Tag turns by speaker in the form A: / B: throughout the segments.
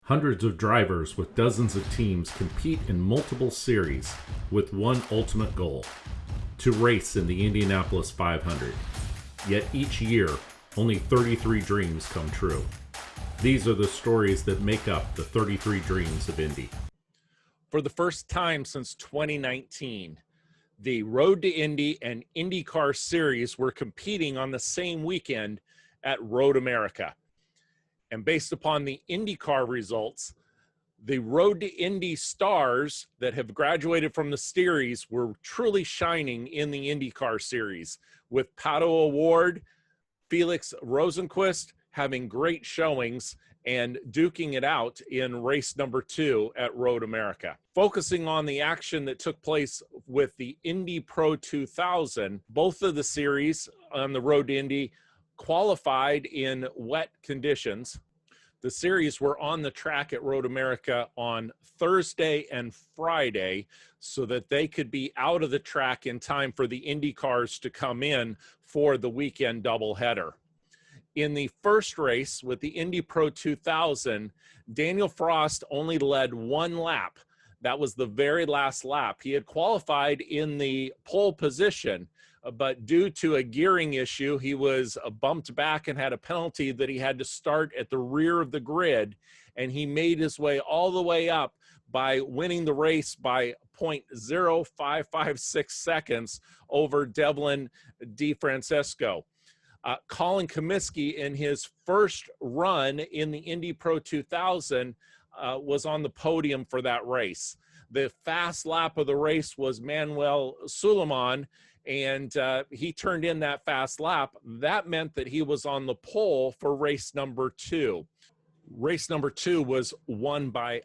A: Hundreds of drivers with dozens of teams compete in multiple series with one ultimate goal: to race in the Indianapolis 500. Yet each year, only 33 dreams come true. These are the stories that make up the 33 Dreams of Indy.
B: For the first time since 2019, the Road to Indy and IndyCar Series were competing on the same weekend at Road America. And based upon the IndyCar results, the Road to Indy stars that have graduated from the series were truly shining in the IndyCar Series, with Pato O'Ward, Felix Rosenqvist having great showings and duking it out in race number 2 at Road America. Focusing on the action that took place with the Indy Pro 2000, both of the series on the Road to Indy qualified in wet conditions. The series were on the track at Road America on Thursday and Friday so that they could be out of the track in time for the Indy cars to come in for the weekend doubleheader. In the first race with the Indy Pro 2000, Daniel Frost only led one lap. That was the very last lap. He had qualified in the pole position, but due to a gearing issue, he was bumped back and had a penalty that he had to start at the rear of the grid, and he made his way all the way up by winning the race by 0.0556 seconds over Devlin DeFrancesco. Colin Comiskey, in his first run in the Indy Pro 2000, was on the podium for that race. The fast lap of the race was Manuel Suleiman, and he turned in that fast lap. That meant that he was on the pole for race number 2. Race number 2 was won by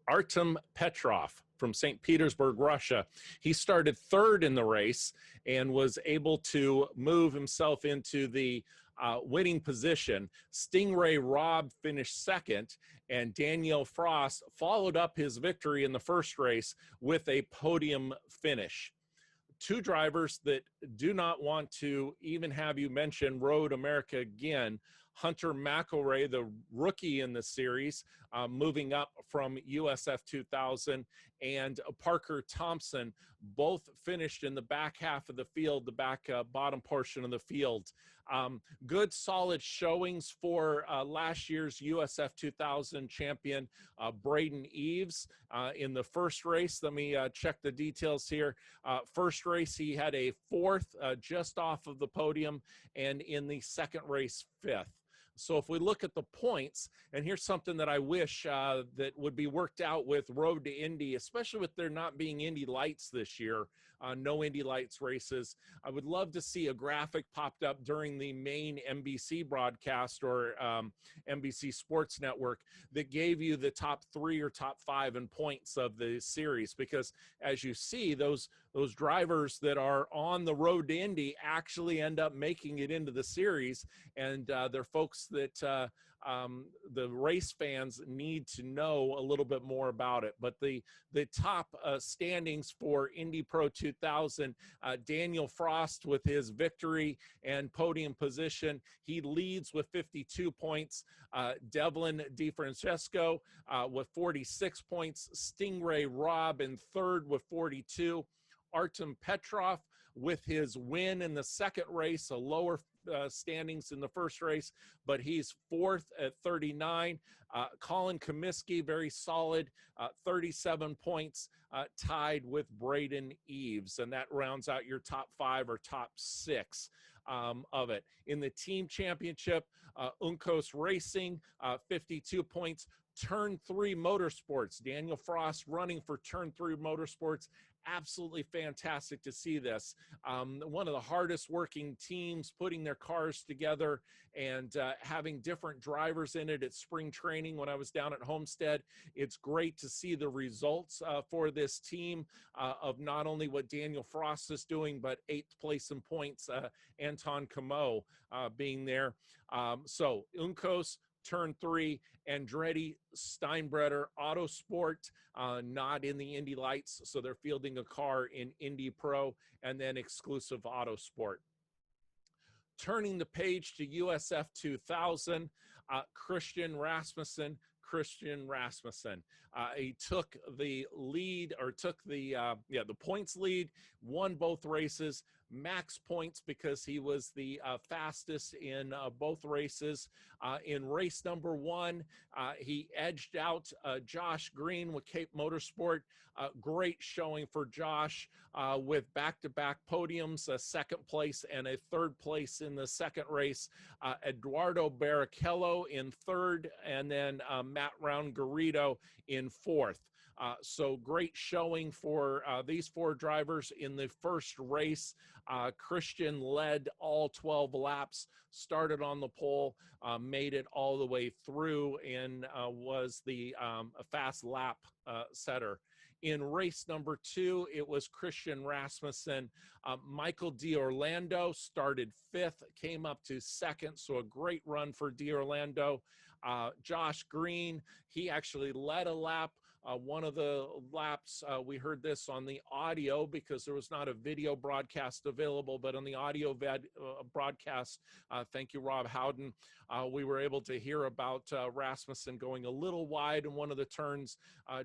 B: Artem Petrov from St. Petersburg, Russia. He started third in the race and was able to move himself into the winning position. Stingray Robb finished second, and Daniel Frost followed up his victory in the first race with a podium finish. Two drivers that do not want to even have you mention Road America again: Hunter McElroy, the rookie in the series, moving up from USF 2000, and Parker Thompson, both finished in the back half of the field, the back bottom portion of the field. Good solid showings for last year's USF 2000 champion, Braden Eves, in the first race. Let me check the details here. First race, he had a 4th, just off of the podium, and in the second race, 5th. So if we look at the points, and here's something that I wish that would be worked out with Road to Indy, especially with there not being Indy Lights this year, no Indy Lights races. I would love to see a graphic popped up during the main NBC broadcast or NBC Sports Network that gave you the top 3 or top 5 in points of the series, because as you see, those drivers that are on the Road to Indy actually end up making it into the series, and they're folks that the race fans need to know a little bit more about it. But the top standings for Indy Pro 2000, Daniel Frost with his victory and podium position, he leads with 52 points. Devlin DeFrancesco with 46 points. Stingray Robb in third with 42. Artem Petrov with his win in the second race, a lower standings in the first race, but he's 4th at 39. Colin Comiskey, very solid, 37 points, tied with Braden Eves, and that rounds out your top 5 or top 6 of it. In the team championship, Unkos Racing, 52 points. Turn 3 Motorsports, Daniel Frost running for Turn 3 Motorsports. Absolutely fantastic to see this. One of the hardest working teams, putting their cars together and having different drivers in it at spring training when I was down at Homestead. It's great to see the results for this team of not only what Daniel Frost is doing, but 8th place in points, Anton Camo being there. So Unkos, Turn 3, Andretti Steinbrenner Autosport, not in the Indy Lights, so they're fielding a car in Indy Pro, and then Exclusive Autosport. Turning the page to USF 2000, Christian Rasmussen, Christian Rasmussen. He took the lead, or took the points lead, won both races, max points because he was the fastest in both races. In race number 1, he edged out Josh Green with Cape Motorsport. Great showing for Josh with back-to-back podiums, a second place and a third place in the second race. Eduardo Barrichello in third, and then Matt Round-Garrido in fourth. So great showing for these 4 drivers in the first race. Christian led all 12 laps, started on the pole, made it all the way through, and was the fast lap setter. In race number 2, it was Christian Rasmussen. Michael D'Orlando started 5th, came up to 2nd, so a great run for D'Orlando. Josh Green, he actually led a lap. One of the laps, we heard this on the audio because there was not a video broadcast available, but on the audio broadcast, thank you, Rob Howden, we were able to hear about Rasmussen going a little wide in one of the turns,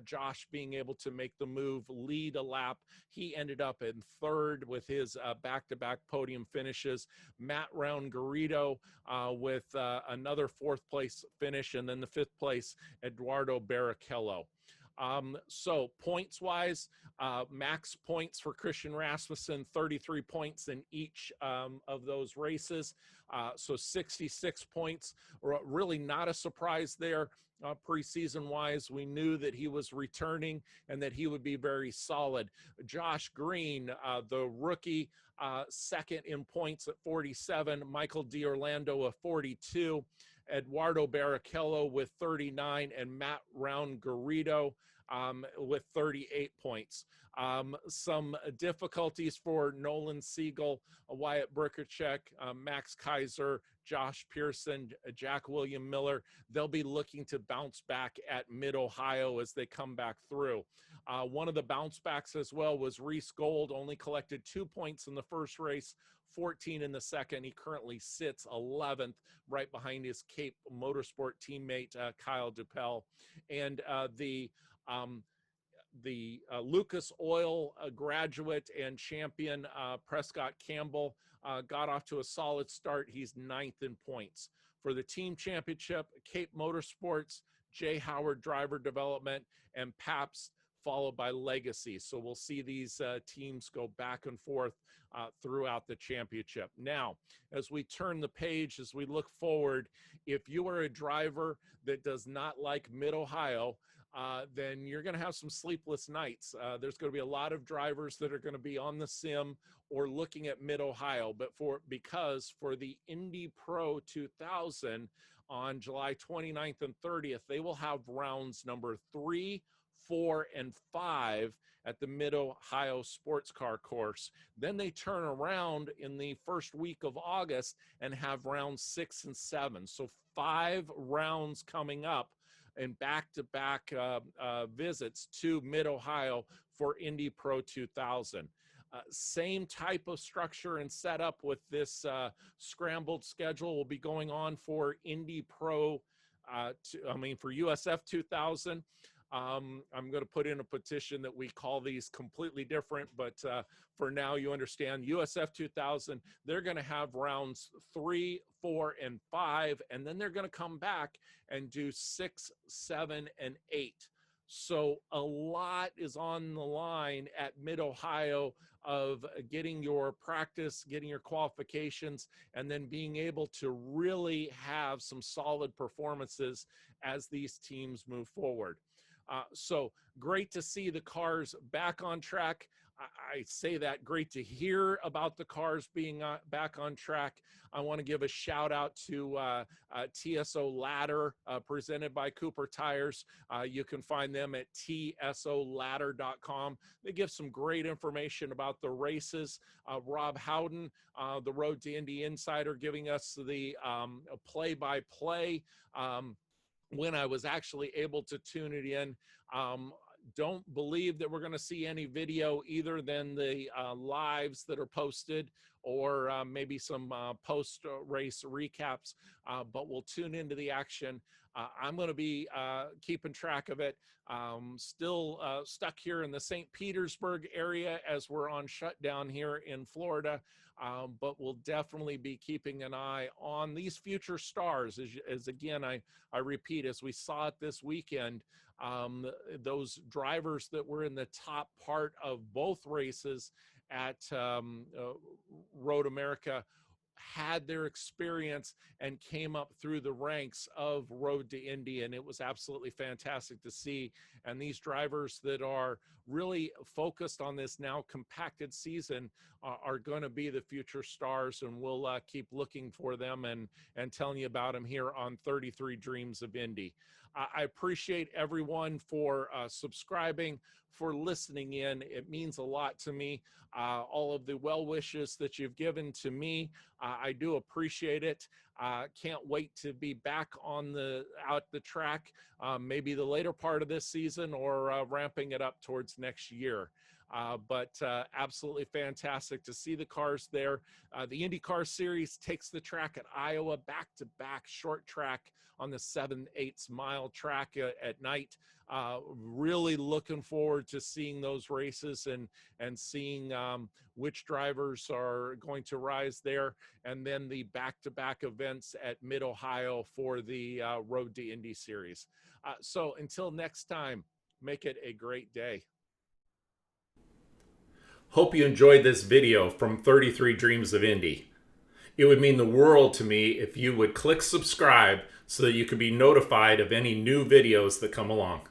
B: Josh being able to make the move, lead a lap. He ended up in third with his back-to-back podium finishes. Matt Round-Garrido with another 4th place finish, and then the 5th place, Eduardo Barrichello. So points wise, max points for Christian Rasmussen, 33 points in each of those races. So 66 points, really not a surprise there. Preseason wise, we knew that he was returning and that he would be very solid. Josh Green, the rookie, second in points at 47, Michael D'Orlando at 42, Eduardo Barrichello with 39, and Matt Round-Garrido with 38 points. Some difficulties for Nolan Siegel, Wyatt Burkacek, Max Kaiser, Josh Pearson, Jack William Miller. They'll be looking to bounce back at Mid-Ohio as they come back through. One of the bounce backs as well was Reese Gold, only collected 2 points in the first race, 14 in the second. He currently sits 11th, right behind his Cape Motorsport teammate, Kyle Duppel. And the Lucas Oil graduate and champion Prescott Campbell got off to a solid start. He's 9th in points. For the team championship, Cape Motorsports, Jay Howard Driver Development, and Pabst, followed by Legacy. So we'll see these teams go back and forth throughout the championship. Now, as we turn the page, as we look forward, if you are a driver that does not like Mid-Ohio, then you're going to have some sleepless nights. There's going to be a lot of drivers that are going to be on the sim or looking at Mid-Ohio, because for the Indy Pro 2000 on July 29th and 30th, they will have rounds number 3, 4, and 5 at the Mid-Ohio Sports Car Course. Then they turn around in the first week of August and have rounds 6 and 7. So 5 rounds coming up and back-to-back visits to Mid-Ohio for Indy Pro 2000. Same type of structure and setup with this scrambled schedule will be going on for Indy Pro, for USF 2000. I'm going to put in a petition that we call these completely different, but for now you understand USF 2000, they're going to have rounds 3, 4, and 5, and then they're going to come back and do 6, 7, and 8. So a lot is on the line at Mid-Ohio of getting your practice, getting your qualifications, and then being able to really have some solid performances as these teams move forward. So great to see the cars back on track. I say that, great to hear about the cars being back on track. I want to give a shout out to TSO Ladder, presented by Cooper Tires. You can find them at tsoladder.com. They give some great information about the races. Rob Howden, the Road to Indy Insider, giving us the play-by-play when I was actually able to tune it in. Don't believe that we're going to see any video either than the lives that are posted, or maybe some post-race recaps, but we'll tune into the action. I'm going to be keeping track of it. Still stuck here in the St. Petersburg area as we're on shutdown here in Florida, but we'll definitely be keeping an eye on these future stars. As again, I repeat, as we saw it this weekend, those drivers that were in the top part of both races at Road America had their experience and came up through the ranks of Road to Indy, and it was absolutely fantastic to see. And these drivers that are really focused on this now compacted season are going to be the future stars, and we'll keep looking for them and telling you about them here on 33 Dreams of Indy. I appreciate everyone for subscribing, for listening in. It means a lot to me. All of the well wishes that you've given to me, I do appreciate it. Can't wait to be back on out the track, maybe the later part of this season or ramping it up towards next year. But absolutely fantastic to see the cars there. The IndyCar Series takes the track at Iowa, back-to-back short track on the 7/8 mile track at night. Really looking forward to seeing those races and seeing which drivers are going to rise there, and then the back-to-back events at Mid-Ohio for the Road to Indy Series. So until next time, make it a great day.
A: Hope you enjoyed this video from 33 Dreams of Indy. It would mean the world to me if you would click subscribe so that you could be notified of any new videos that come along.